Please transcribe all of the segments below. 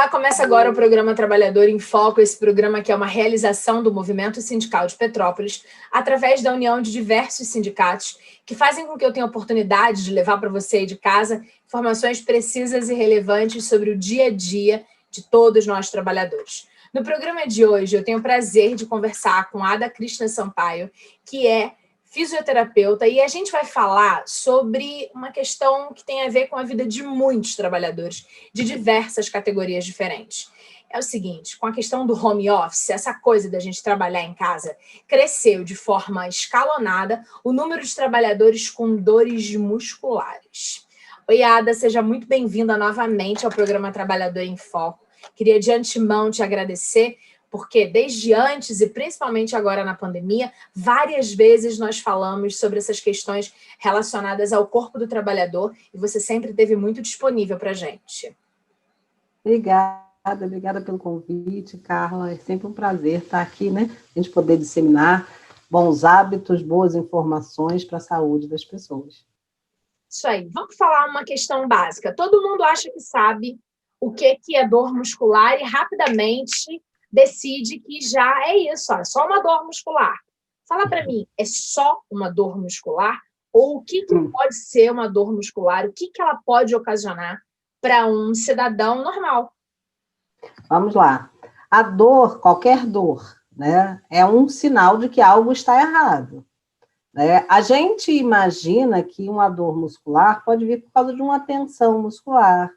Olá, começa agora o programa Trabalhador em Foco, esse programa que é uma realização do Movimento Sindical de Petrópolis, através da união de diversos sindicatos, que fazem com que eu tenha a oportunidade de levar para você aí de casa informações precisas e relevantes sobre o dia a dia de todos nós trabalhadores. No programa de hoje, eu tenho o prazer de conversar com Ada Krishna Sampaio, que é fisioterapeuta, e a gente vai falar sobre uma questão que tem a ver com a vida de muitos trabalhadores, de diversas categorias diferentes. É o seguinte, com a questão do home office, essa coisa da gente trabalhar em casa, cresceu de forma escalonada o número de trabalhadores com dores musculares. Oi, Ada, seja muito bem-vinda novamente ao programa Trabalhador em Foco. Queria de antemão te agradecer, porque desde antes e principalmente agora na pandemia, várias vezes nós falamos sobre essas questões relacionadas ao corpo do trabalhador e você sempre esteve muito disponível para a gente. Obrigada pelo convite, Carla. É sempre um prazer estar aqui, né? A gente poder disseminar bons hábitos, boas informações para a saúde das pessoas. Isso aí. Vamos falar uma questão básica. Todo mundo acha que sabe o que é dor muscular e rapidamente decide que já é isso, é só uma dor muscular. Fala para mim, é só uma dor muscular? Ou o que pode ser uma dor muscular? O que ela pode ocasionar para um cidadão normal? Vamos lá. A dor, qualquer dor, né, é um sinal de que algo está errado. Né? A gente imagina que uma dor muscular pode vir por causa de uma tensão muscular,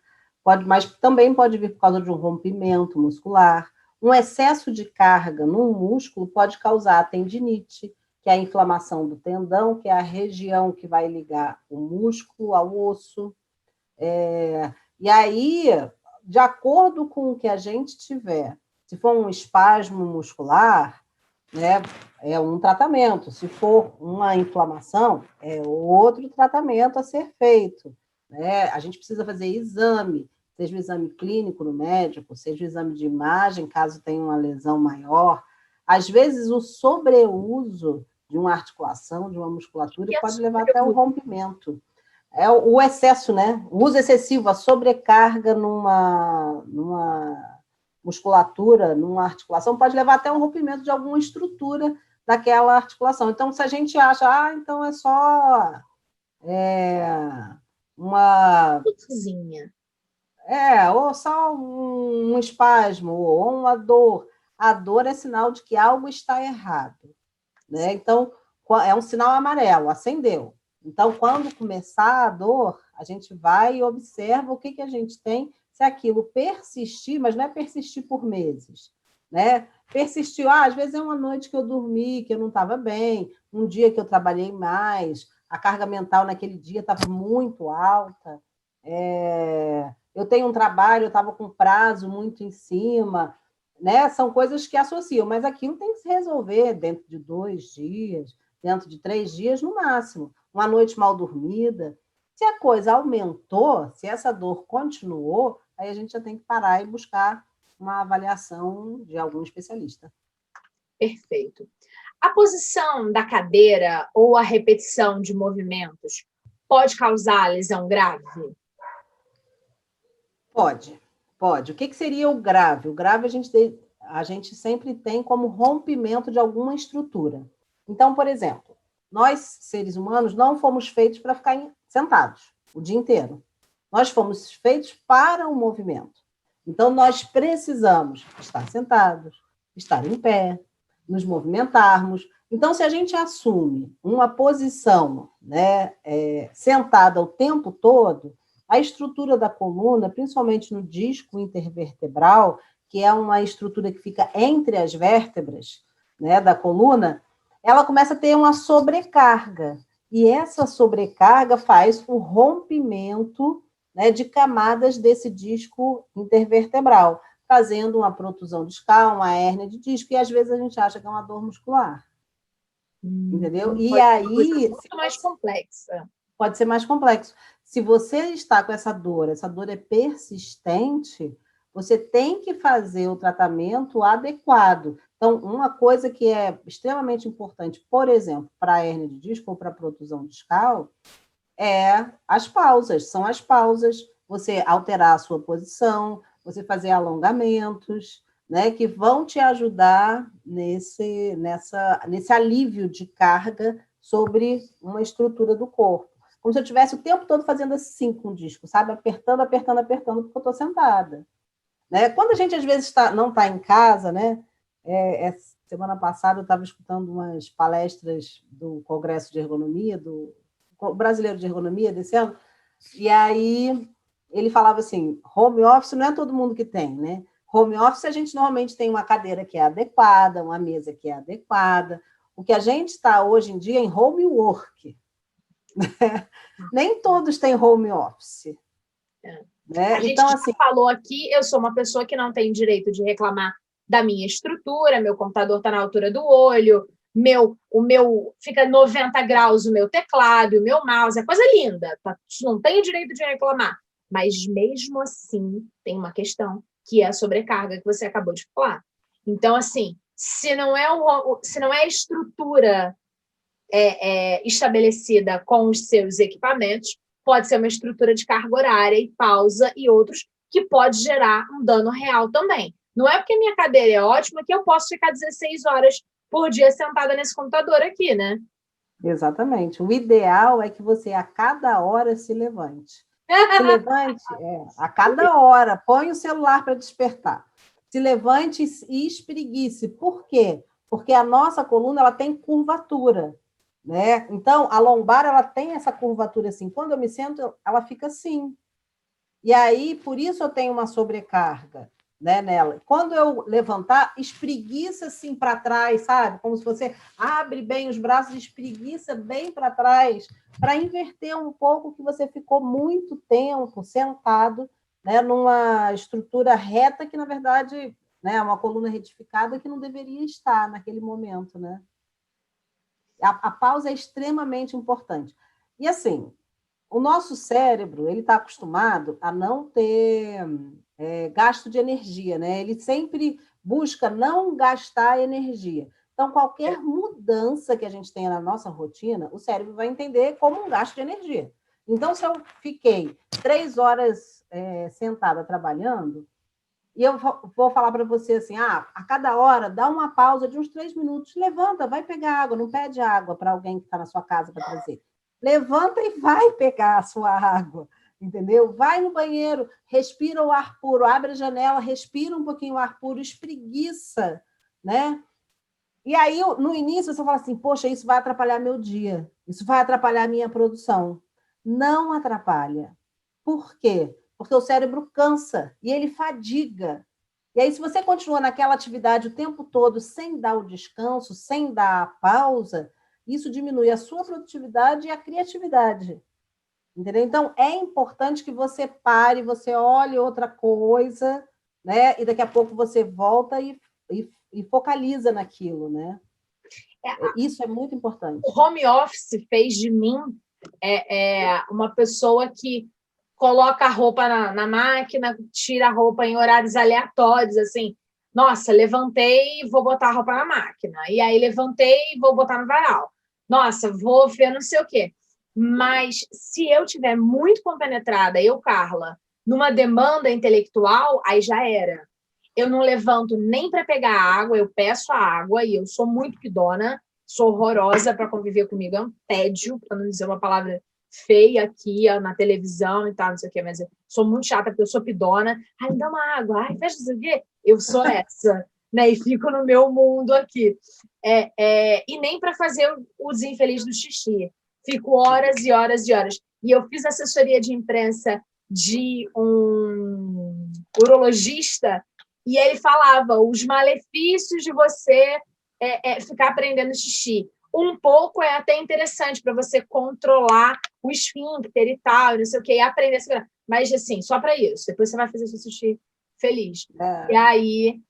mas também pode vir por causa de um rompimento muscular. Um excesso de carga no músculo pode causar tendinite, que é a inflamação do tendão, que é a região que vai ligar o músculo ao osso. E aí, de acordo com o que a gente tiver, se for um espasmo muscular, né, é um tratamento. Se for uma inflamação, é outro tratamento a ser feito. Né? A gente precisa fazer exame, seja o exame clínico no médico, seja o exame de imagem, caso tenha uma lesão maior. Às vezes, o sobreuso de uma articulação, de uma musculatura, pode levar até ao rompimento. É o excesso, né? O uso excessivo, a sobrecarga numa musculatura, numa articulação, pode levar até um rompimento de alguma estrutura daquela articulação. Então, se a gente acha, então é só uma... ou só um espasmo, ou uma dor. A dor é sinal de que algo está errado. Né? Então, é um sinal amarelo, acendeu. Então, quando começar a dor, a gente vai e observa o que a gente tem, se aquilo persistir, mas não é persistir por meses, né? Persistiu, às vezes é uma noite que eu dormi, que eu não estava bem, um dia que eu trabalhei mais, a carga mental naquele dia estava muito alta, eu tenho um trabalho, eu estava com prazo muito em cima, né? São coisas que associam, mas aquilo tem que se resolver dentro de 2 dias, dentro de 3 dias no máximo. Uma noite mal dormida. Se a coisa aumentou, se essa dor continuou, aí a gente já tem que parar e buscar uma avaliação de algum especialista. Perfeito. A posição da cadeira ou a repetição de movimentos pode causar lesão grave? Pode. O que seria o grave? O grave a gente sempre tem como rompimento de alguma estrutura. Então, por exemplo, nós, seres humanos, não fomos feitos para ficar sentados o dia inteiro. Nós fomos feitos para o movimento. Então, nós precisamos estar sentados, estar em pé, nos movimentarmos. Então, se a gente assume uma posição, né, sentada o tempo todo, a estrutura da coluna, principalmente no disco intervertebral, que é uma estrutura que fica entre as vértebras, né, da coluna, ela começa a ter uma sobrecarga. E essa sobrecarga faz o rompimento, né, de camadas desse disco intervertebral, fazendo uma protusão discal, uma hérnia de disco, e às vezes a gente acha que é uma dor muscular. Entendeu? E aí... Muito mais complexa. Pode ser mais complexo. Se você está com essa dor é persistente, você tem que fazer o tratamento adequado. Então, uma coisa que é extremamente importante, por exemplo, para a hérnia de disco ou para a protusão discal, é as pausas. São as pausas, você alterar a sua posição, você fazer alongamentos, né, que vão te ajudar nesse alívio de carga sobre uma estrutura do corpo. Como se eu estivesse o tempo todo fazendo assim com o disco, sabe? Apertando, apertando, apertando, porque eu estou sentada. Né? Quando a gente, às vezes, não está em casa, né? Semana passada eu estava escutando umas palestras do Congresso de Ergonomia, do Brasileiro de Ergonomia desse ano, e aí ele falava assim, home office não é todo mundo que tem, né? Home office a gente normalmente tem uma cadeira que é adequada, uma mesa que é adequada. O que a gente está hoje em dia é em home work. Né? Nem todos têm home office. Né? A gente então, já assim, falou aqui, eu sou uma pessoa que não tem direito de reclamar da minha estrutura, meu computador está na altura do olho, o meu fica 90 graus o meu teclado, o meu mouse, é coisa linda, tá? Não tenho direito de reclamar. Mas mesmo assim, tem uma questão, que é a sobrecarga que você acabou de falar. Então, assim, se não é a estrutura estabelecida com os seus equipamentos, pode ser uma estrutura de carga horária e pausa e outros que pode gerar um dano real também. Não é porque minha cadeira é ótima que eu posso ficar 16 horas por dia sentada nesse computador aqui, né? Exatamente. O ideal é que você, a cada hora, se levante. Se levante a cada hora, põe o celular para despertar. Se levante e espreguice. Por quê? Porque a nossa coluna ela tem curvatura. Né? Então, a lombar ela tem essa curvatura assim. Quando eu me sento, ela fica assim. E aí, por isso eu tenho uma sobrecarga, né, nela. Quando eu levantar, espreguiça assim para trás, sabe? Como se você abre bem os braços e espreguiça bem para trás, para inverter um pouco que você ficou muito tempo sentado, né, numa estrutura reta que, na verdade, né, uma coluna retificada que não deveria estar naquele momento, né? A pausa é extremamente importante. E assim, o nosso cérebro ele está acostumado a não ter gasto de energia, né? Ele sempre busca não gastar energia. Então, qualquer mudança que a gente tenha na nossa rotina, o cérebro vai entender como um gasto de energia. Então, se eu fiquei 3 horas sentada trabalhando, e eu vou falar para você assim, a cada hora, dá uma pausa de uns 3 minutos, levanta, vai pegar água, não pede água para alguém que está na sua casa para trazer. Levanta e vai pegar a sua água, entendeu? Vai no banheiro, respira o ar puro, abre a janela, respira um pouquinho o ar puro, espreguiça, né? E aí, no início, você fala assim, poxa, isso vai atrapalhar meu dia, isso vai atrapalhar a minha produção. Não atrapalha. Por quê? Porque o cérebro cansa e ele fadiga. E aí, se você continua naquela atividade o tempo todo, sem dar o descanso, sem dar a pausa, isso diminui a sua produtividade e a criatividade. Entendeu? Então, é importante que você pare, você olhe outra coisa, né? E daqui a pouco você volta e focaliza naquilo, né? Isso é muito importante. O home office fez de mim uma pessoa que coloca a roupa na máquina, tira a roupa em horários aleatórios, assim, nossa, levantei e vou botar a roupa na máquina, e aí levantei e vou botar no varal. Nossa, vou ver não sei o quê. Mas se eu tiver muito compenetrada, eu, Carla, numa demanda intelectual, aí já era. Eu não levanto nem para pegar água, eu peço a água e eu sou muito pidona, sou horrorosa para conviver comigo, é um tédio, para não dizer uma palavra feia aqui na televisão e tal, não sei o quê, mas eu sou muito chata porque eu sou pidona. Ai, me dá uma água, ai, fecha isso aqui. Eu sou essa, né? E fico no meu mundo aqui. E nem para fazer o desinfeliz do xixi. Fico horas e horas e horas. E eu fiz assessoria de imprensa de um urologista e ele falava os malefícios de você ficar aprendendo xixi. Um pouco é até interessante para você controlar o esfíncter e tal, não sei o que, e aprender a segurar. Mas, assim, só para isso. Depois você vai fazer seu xixi feliz. E aí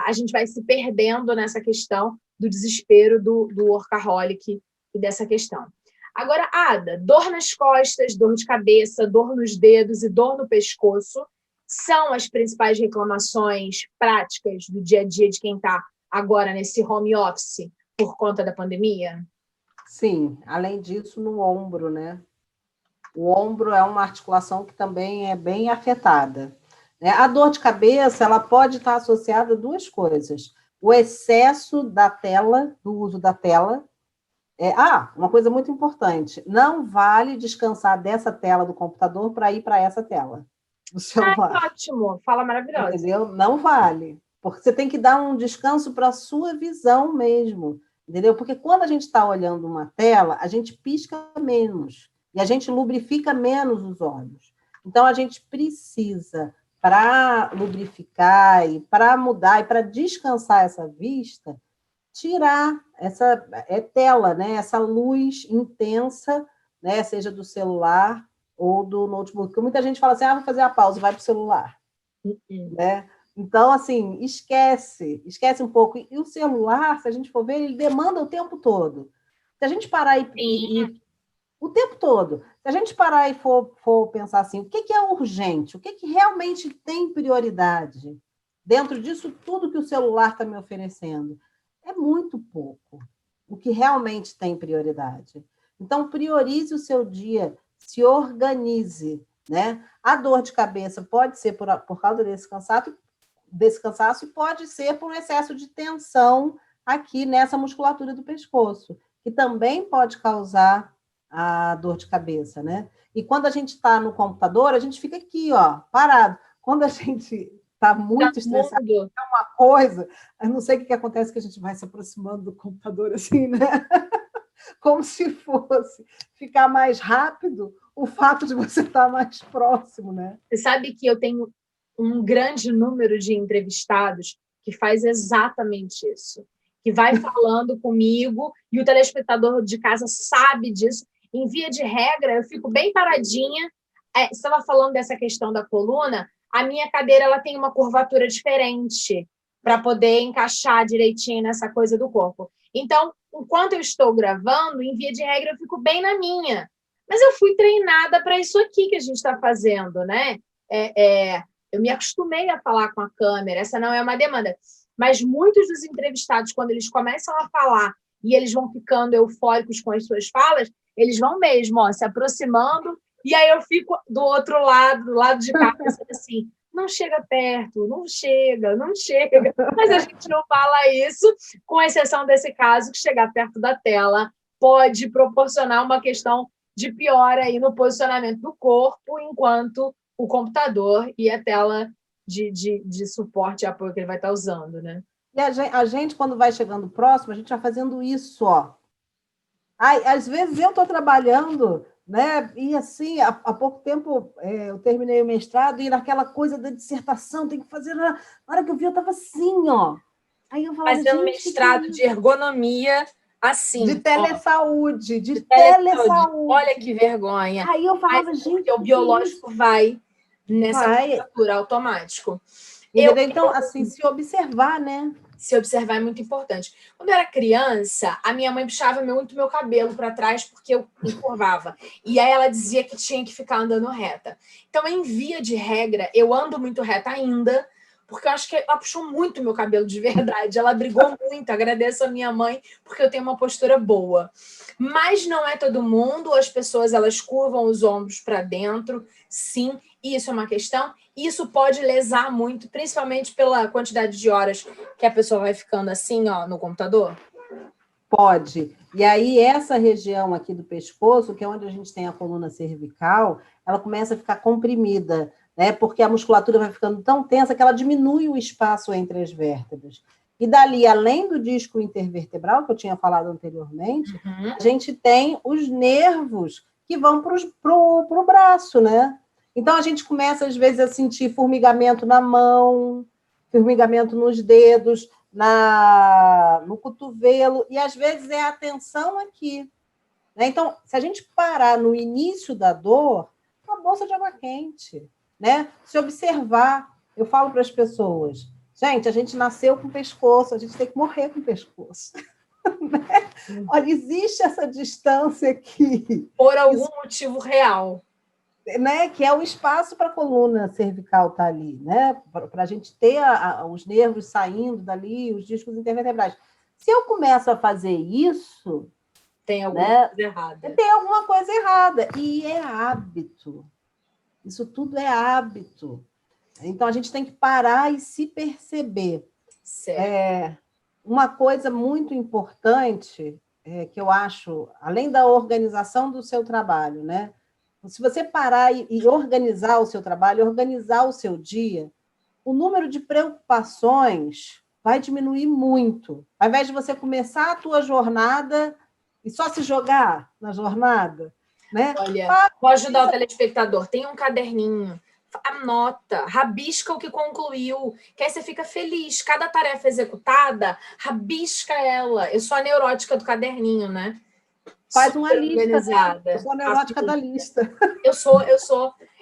a gente vai se perdendo nessa questão do desespero do workaholic e dessa questão. Agora, Ada, dor nas costas, dor de cabeça, dor nos dedos e dor no pescoço são as principais reclamações práticas do dia a dia de quem está agora nesse home office por conta da pandemia? Sim, além disso, no ombro, né? O ombro é uma articulação que também é bem afetada. né? A dor de cabeça, ela pode estar associada a duas coisas. O excesso da tela, do uso da tela. Uma coisa muito importante, não vale descansar dessa tela do computador para ir para essa tela do celular. Ótimo, fala maravilhosa. Entendeu? Não vale. Porque você tem que dar um descanso para a sua visão mesmo. Entendeu? Porque quando a gente está olhando uma tela, a gente pisca menos. E a gente lubrifica menos os olhos. Então, a gente precisa, para lubrificar e para mudar e para descansar essa vista, tirar essa tela, né? Essa luz intensa, né? Seja do celular ou do notebook. Porque muita gente fala assim, vou fazer a pausa, vai para o celular. Né? Então, assim, esquece um pouco. E o celular, se a gente for ver, ele demanda o tempo todo. Se a gente parar o tempo todo, se a gente parar e for pensar assim, o que é urgente? O que realmente tem prioridade dentro disso tudo que o celular está me oferecendo? É muito pouco o que realmente tem prioridade. Então, priorize o seu dia, se organize, né? A dor de cabeça pode ser por causa desse cansaço e pode ser por um excesso de tensão aqui nessa musculatura do pescoço, que também pode causar a dor de cabeça, né? E quando a gente está no computador, a gente fica aqui, ó, parado. Quando a gente está muito estressado, é uma coisa, eu não sei o que acontece, que a gente vai se aproximando do computador assim, né? Como se fosse ficar mais rápido o fato de você estar mais próximo, né? Você sabe que eu tenho um grande número de entrevistados que faz exatamente isso, que vai falando comigo e o telespectador de casa sabe disso. Em via de regra, eu fico bem paradinha. Você estava falando dessa questão da coluna, a minha cadeira ela tem uma curvatura diferente para poder encaixar direitinho nessa coisa do corpo. Então, enquanto eu estou gravando, em via de regra, eu fico bem na minha. Mas eu fui treinada para isso aqui que a gente está fazendo, né? Eu me acostumei a falar com a câmera, essa não é uma demanda. Mas muitos dos entrevistados, quando eles começam a falar e eles vão ficando eufóricos com as suas falas, eles vão mesmo se aproximando, e aí eu fico do outro lado, do lado de cá, pensando assim, não chega perto, não chega, não chega. Mas a gente não fala isso, com exceção desse caso, que chegar perto da tela pode proporcionar uma questão de piora aí no posicionamento do corpo, enquanto o computador e a tela de suporte e apoio que ele vai estar usando, né? E a gente, quando vai chegando próximo, a gente vai fazendo isso, ó. Às vezes eu estou trabalhando, né? E assim, há pouco tempo eu terminei o mestrado e naquela coisa da dissertação, tem que fazer. Na hora que eu vi, eu estava assim, ó. Aí eu falava, fazendo gente, mestrado de ergonomia assim. De telesaúde, de telesaúde. Olha que vergonha. Aí eu falava, gente. Porque o biológico vai nessa curvatura automático. Então, assim, se observar, né? Se observar é muito importante. Quando eu era criança, a minha mãe puxava muito meu cabelo para trás porque eu encurvava. E aí ela dizia que tinha que ficar andando reta. Então, em via de regra, eu ando muito reta ainda, porque eu acho que ela puxou muito meu cabelo de verdade. Ela brigou muito, agradeço a minha mãe, porque eu tenho uma postura boa. Mas não é todo mundo, as pessoas elas curvam os ombros para dentro, sim, isso é uma questão. Isso pode lesar muito, principalmente pela quantidade de horas que a pessoa vai ficando assim, ó, no computador. Pode. E aí, essa região aqui do pescoço, que é onde a gente tem a coluna cervical, ela começa a ficar comprimida, né? Porque a musculatura vai ficando tão tensa que ela diminui o espaço entre as vértebras. E dali, além do disco intervertebral, que eu tinha falado anteriormente, a gente tem os nervos que vão para o braço, né? Então, a gente começa, às vezes, a sentir formigamento na mão, formigamento nos dedos, no cotovelo, e às vezes é a tensão aqui. Né? Então, se a gente parar no início da dor, uma bolsa de água quente, né? Se observar, eu falo para as pessoas, gente, a gente nasceu com o pescoço, a gente tem que morrer com o pescoço. Né? Olha, existe essa distância aqui. Por algum motivo real. Né, que é o espaço para a coluna cervical estar ali, né, para a gente ter os nervos saindo dali, os discos intervertebrais. Se eu começo a fazer isso, tem alguma coisa errada. Tem alguma coisa errada. E é hábito. Isso tudo é hábito. Então, a gente tem que parar e se perceber. Certo. Uma coisa muito importante que eu acho, além da organização do seu trabalho, né? Se você parar e organizar o seu trabalho, organizar o seu dia, o número de preocupações vai diminuir muito. Ao invés de você começar a tua jornada e só se jogar na jornada, né? Olha, vou ajudar o telespectador. Tem um caderninho, anota, rabisca o que concluiu, que aí você fica feliz. Cada tarefa executada, rabisca ela. Eu sou a neurótica do caderninho, né? Faz uma lista, organizada. Né? Eu sou a neurótica da lista.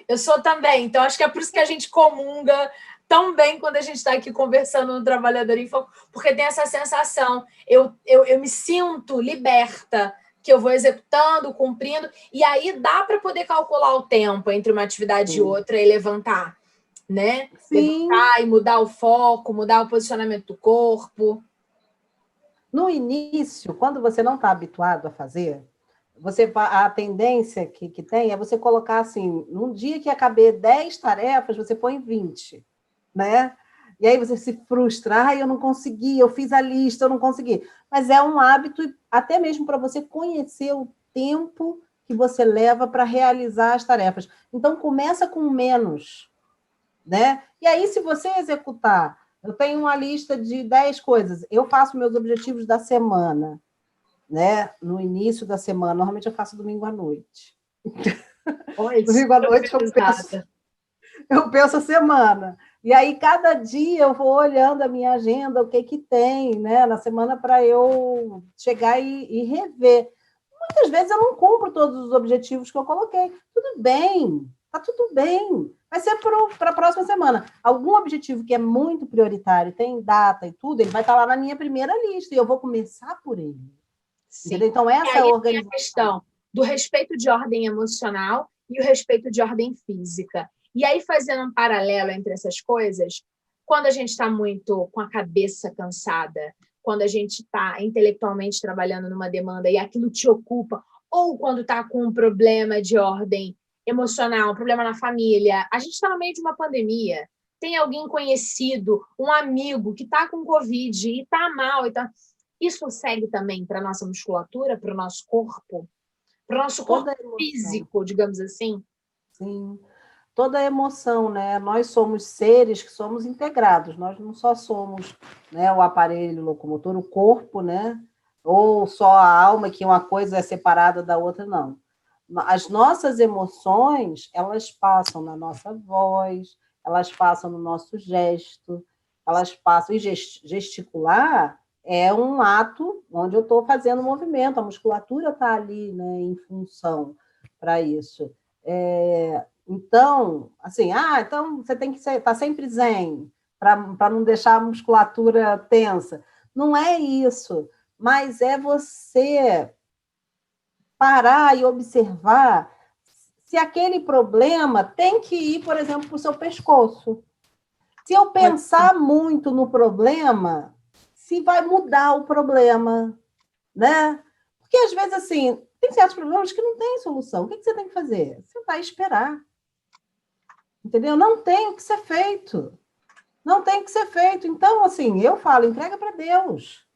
Eu sou também. Então, acho que é por isso que a gente comunga tão bem quando a gente está aqui conversando no Trabalhador em Foco, porque tem essa sensação. Eu me sinto liberta, que eu vou executando, cumprindo, e aí dá para poder calcular o tempo entre uma atividade e outra e levantar, né? Sim. Levantar e mudar o foco, mudar o posicionamento do corpo. No início, quando você não está habituado a fazer, a tendência que tem é você colocar assim, num dia que acabar 10 tarefas, você põe 20, né? E aí você se frustra, eu não consegui, eu fiz a lista, eu não consegui. Mas é um hábito, até mesmo para você conhecer o tempo que você leva para realizar as tarefas. Então, começa com menos, né? E aí, se você executar, eu tenho uma lista de 10 coisas, eu faço meus objetivos da semana, né? No início da semana, normalmente eu faço domingo à noite. Domingo à noite eu penso a semana. E aí, cada dia eu vou olhando a minha agenda, o que tem, né, na semana para eu chegar e rever. Muitas vezes eu não cumpro todos os objetivos que eu coloquei. Tudo bem, tá tudo bem. Vai ser para a próxima semana. Algum objetivo que é muito prioritário, tem data e tudo, ele vai estar lá na minha primeira lista e eu vou começar por ele. Entendeu? Então, essa é a organização. Tem a questão do respeito de ordem emocional e o respeito de ordem física. E aí, fazendo um paralelo entre essas coisas, quando a gente está muito com a cabeça cansada, quando a gente está intelectualmente trabalhando numa demanda e aquilo te ocupa, ou quando está com um problema de ordem emocional, um problema na família, a gente está no meio de uma pandemia, tem alguém conhecido, um amigo que está com Covid e está mal, isso segue também para a nossa musculatura, para o nosso corpo físico, digamos assim? Sim. Toda a emoção, né? Nós somos seres que somos integrados, nós não só somos, né, o aparelho locomotor, o corpo, né? Ou só a alma, que uma coisa é separada da outra, não. As nossas emoções, elas passam na nossa voz, elas passam no nosso gesto, elas passam... E gesticular é um ato onde eu estou fazendo movimento, a musculatura está ali, né, em função para isso. Então, assim, então você tem que estar sempre zen, para não deixar a musculatura tensa. Não é isso, mas é você parar e observar se aquele problema tem que ir, por exemplo, para o seu pescoço. Se eu pensar muito no problema, se vai mudar o problema, né? Porque, às vezes, assim, tem certos problemas que não tem solução. O que você tem que fazer? Você vai esperar. Entendeu? Não tem o que ser feito. Não tem o que ser feito. Então, assim, eu falo, entrega para Deus.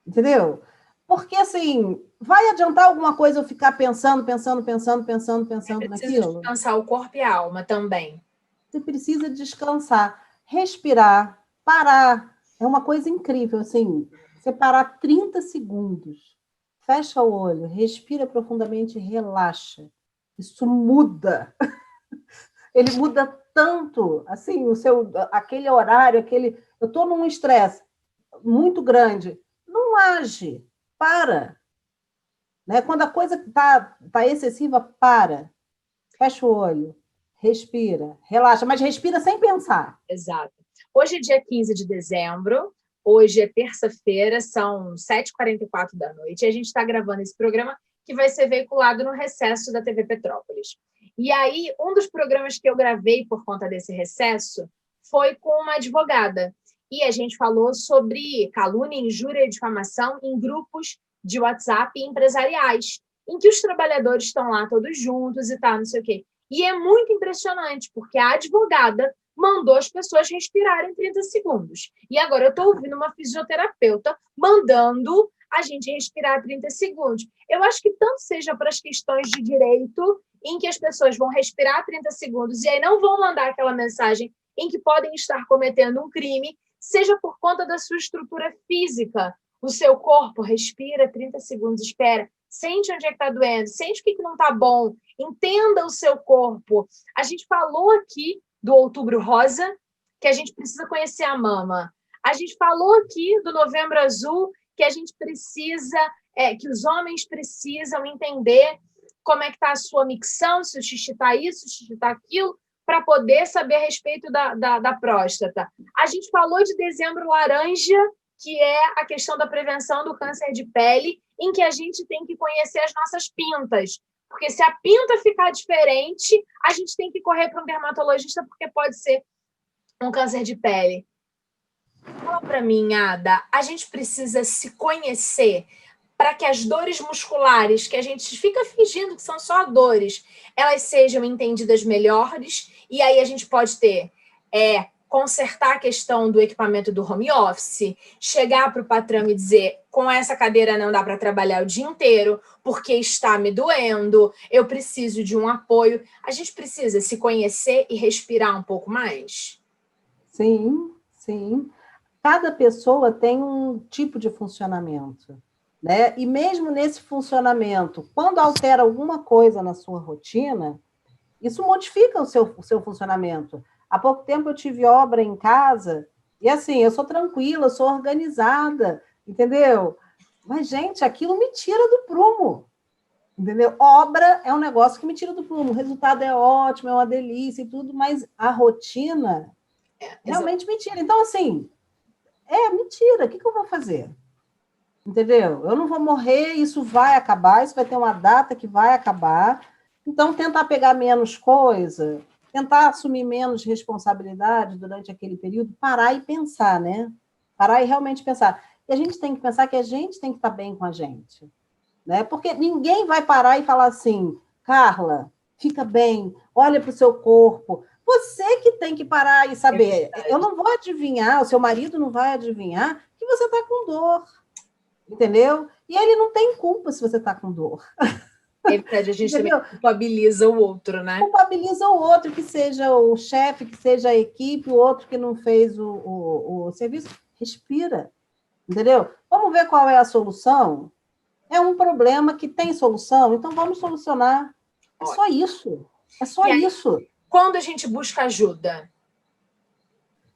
Entendeu? Porque, assim, vai adiantar alguma coisa eu ficar pensando naquilo? Precisa descansar o corpo e a alma também. Você precisa descansar, respirar, parar. É uma coisa incrível, assim, você parar 30 segundos, fecha o olho, respira profundamente e relaxa. Isso muda. Ele muda tanto, assim, aquele horário, eu estou num estresse muito grande, não age, para. Né? Quando a coisa tá excessiva, para. Fecha o olho, respira, relaxa, mas respira sem pensar. Exato. Hoje é dia 15 de dezembro, hoje é terça-feira, são 7h44 da noite, e a gente está gravando esse programa que vai ser veiculado no recesso da TV Petrópolis. E aí, um dos programas que eu gravei por conta desse recesso foi com uma advogada. E a gente falou sobre calúnia, injúria e difamação em grupos de WhatsApp empresariais, em que os trabalhadores estão lá todos juntos e tal, não sei o quê. E é muito impressionante, porque a advogada mandou as pessoas respirarem 30 segundos. E agora eu estou ouvindo uma fisioterapeuta mandando a gente respirar 30 segundos. Eu acho que tanto seja para as questões de direito, em que as pessoas vão respirar 30 segundos e aí não vão mandar aquela mensagem em que podem estar cometendo um crime, seja por conta da sua estrutura física. O seu corpo respira 30 segundos, espera, sente onde é que está doendo, sente o que não está bom, entenda o seu corpo. A gente falou aqui do Outubro Rosa, que a gente precisa conhecer a mama. A gente falou aqui do Novembro Azul, que a gente precisa, que os homens precisam entender como é que está a sua micção, se o xixi está isso, se o xixi está aquilo, para poder saber a respeito da próstata. A gente falou de Dezembro Laranja, que é a questão da prevenção do câncer de pele, em que a gente tem que conhecer as nossas pintas. Porque se a pinta ficar diferente, a gente tem que correr para um dermatologista, porque pode ser um câncer de pele. Fala para mim, Ada, a gente precisa se conhecer para que as dores musculares, que a gente fica fingindo que são só dores, elas sejam entendidas melhores, e aí a gente pode ter consertar a questão do equipamento do home office, chegar para o patrão e dizer, com essa cadeira não dá para trabalhar o dia inteiro, porque está me doendo, eu preciso de um apoio. A gente precisa se conhecer e respirar um pouco mais? Sim, sim. Cada pessoa tem um tipo de funcionamento, né? E mesmo nesse funcionamento, quando altera alguma coisa na sua rotina, isso modifica o seu funcionamento. Há pouco tempo eu tive obra em casa, e assim, eu sou tranquila, eu sou organizada, entendeu? Mas, gente, aquilo me tira do prumo, entendeu? Obra é um negócio que me tira do prumo, o resultado é ótimo, é uma delícia e tudo, mas a rotina realmente me tira. Então, assim, mentira, o que eu vou fazer? Entendeu? Eu não vou morrer, isso vai acabar, isso vai ter uma data que vai acabar. Então, tentar pegar menos coisa, tentar assumir menos responsabilidade durante aquele período, parar e pensar, né? Parar e realmente pensar. E a gente tem que pensar que a gente tem que estar bem com a gente, né? Porque ninguém vai parar e falar assim, Carla, fica bem, olha para o seu corpo. Você que tem que parar e saber. Eu não vou adivinhar, o seu marido não vai adivinhar que você está com dor, entendeu? E ele não tem culpa se você está com dor. É verdade, a gente também culpabiliza o outro, né? Culpabiliza o outro, que seja o chefe, que seja a equipe, o outro que não fez o serviço. Respira, entendeu? Vamos ver qual é a solução? É um problema que tem solução, então vamos solucionar. É só isso. É só isso. Quando a gente busca ajuda?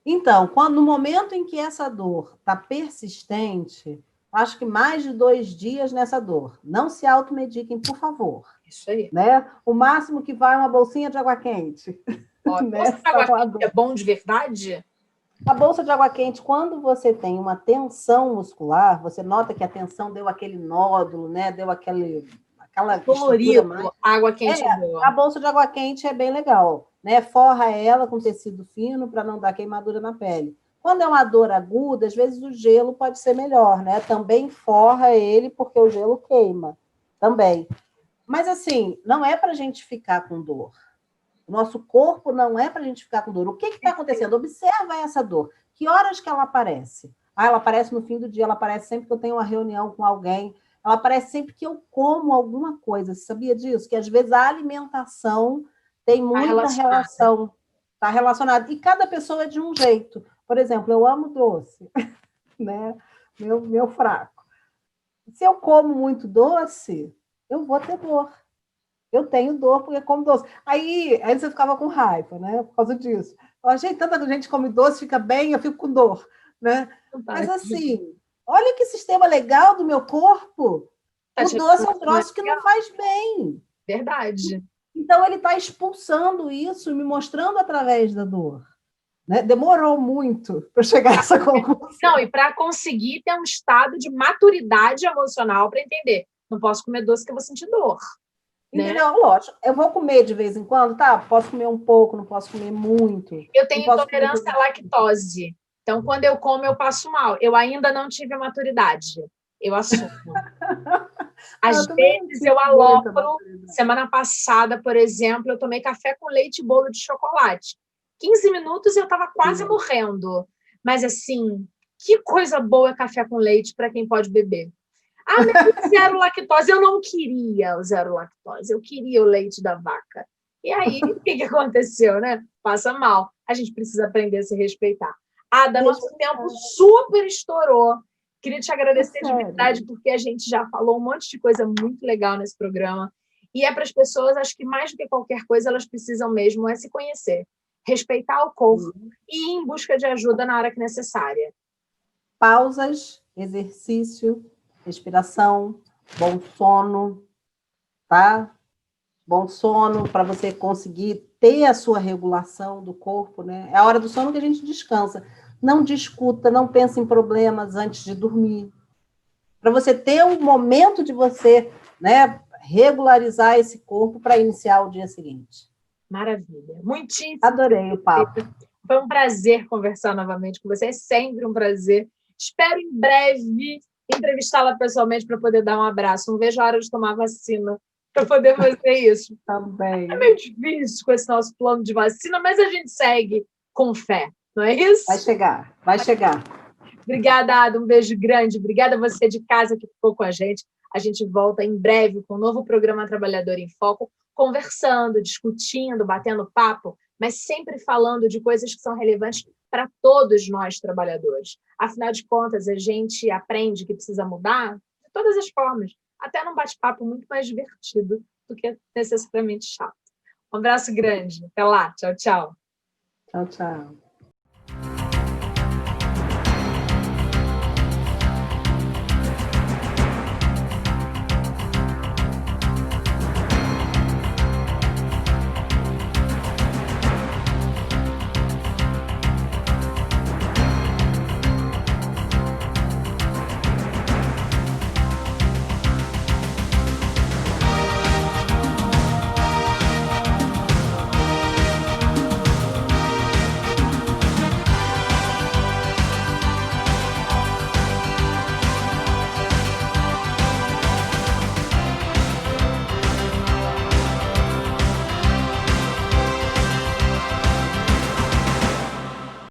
Então, no momento em que essa dor está persistente, acho que mais de 2 dias nessa dor. Não se automediquem, por favor. Isso aí. Né? O máximo que vai é uma bolsinha de água quente. Ó, né? bolsa de água quente é bom de verdade? A bolsa de água quente, quando você tem uma tensão muscular, você nota que a tensão deu aquele nódulo, né? Deu aquela colorido, água quente é boa. A bolsa de água quente é bem legal, né? Forra ela com tecido fino para não dar queimadura na pele. Quando é uma dor aguda, às vezes o gelo pode ser melhor, né? Também forra ele porque o gelo queima, também. Mas assim, não é para a gente ficar com dor. O nosso corpo não é para a gente ficar com dor. O que está acontecendo? Observa essa dor. Que horas que ela aparece? Ela aparece no fim do dia, ela aparece sempre que eu tenho uma reunião com alguém, ela aparece sempre que eu como alguma coisa. Você sabia disso? Que às vezes a alimentação tem muita relação. Está relacionada. E cada pessoa é de um jeito. Por exemplo, eu amo doce, né? Meu fraco. Se eu como muito doce, eu vou ter dor. Eu tenho dor porque como doce. Aí você ficava com raiva, né? Por causa disso. Eu achei tanta gente come doce, fica bem, eu fico com dor, né? Mas assim, olha que sistema legal do meu corpo. O doce é um troço que não faz bem. Verdade. Então ele está expulsando isso, me mostrando através da dor. Né? Demorou muito para chegar a essa conclusão. Não, e para conseguir ter um estado de maturidade emocional para entender. Não posso comer doce que eu vou sentir dor. Entendeu? Né? Lógico, eu vou comer de vez em quando, tá? Posso comer um pouco, não posso comer muito. Eu tenho intolerância à lactose. Então, quando eu como, eu passo mal. Eu ainda não tive a maturidade. Eu assumo. Às vezes, eu alopro. Semana passada, por exemplo, eu tomei café com leite e bolo de chocolate. 15 minutos e eu estava quase morrendo. Mas, assim, que coisa boa é café com leite para quem pode beber. Ah, mas zero lactose. Eu não queria o zero lactose. Eu queria o leite da vaca. E aí, o que aconteceu, né? Passa mal. A gente precisa aprender a se respeitar. Ada, nosso tempo super estourou. Queria te agradecer de verdade, porque a gente já falou um monte de coisa muito legal nesse programa. E é para as pessoas, acho que mais do que qualquer coisa, elas precisam mesmo se conhecer, respeitar o corpo e ir em busca de ajuda na hora que necessária. Pausas, exercício, respiração, bom sono, tá? Bom sono para você conseguir ter a sua regulação do corpo, né? É a hora do sono que a gente descansa. Não discuta, não pense em problemas antes de dormir. Para você ter um momento de você, né, regularizar esse corpo para iniciar o dia seguinte. Maravilha. Muitíssimo. Adorei o papo. Foi um prazer conversar novamente com você. É sempre um prazer. Espero em breve entrevistá-la pessoalmente para poder dar um abraço. Não vejo a hora de tomar vacina para poder fazer isso. Também. É meio difícil com esse nosso plano de vacina, mas a gente segue com fé, não é isso? Vai chegar, vai chegar. Obrigada, Ada. Um beijo grande. Obrigada a você de casa que ficou com a gente. A gente volta em breve com um novo programa Trabalhador em Foco, conversando, discutindo, batendo papo, mas sempre falando de coisas que são relevantes para todos nós trabalhadores. Afinal de contas, a gente aprende que precisa mudar de todas as formas, até num bate-papo muito mais divertido do que necessariamente chato. Um abraço grande. Até lá. Tchau, tchau. Tchau, tchau.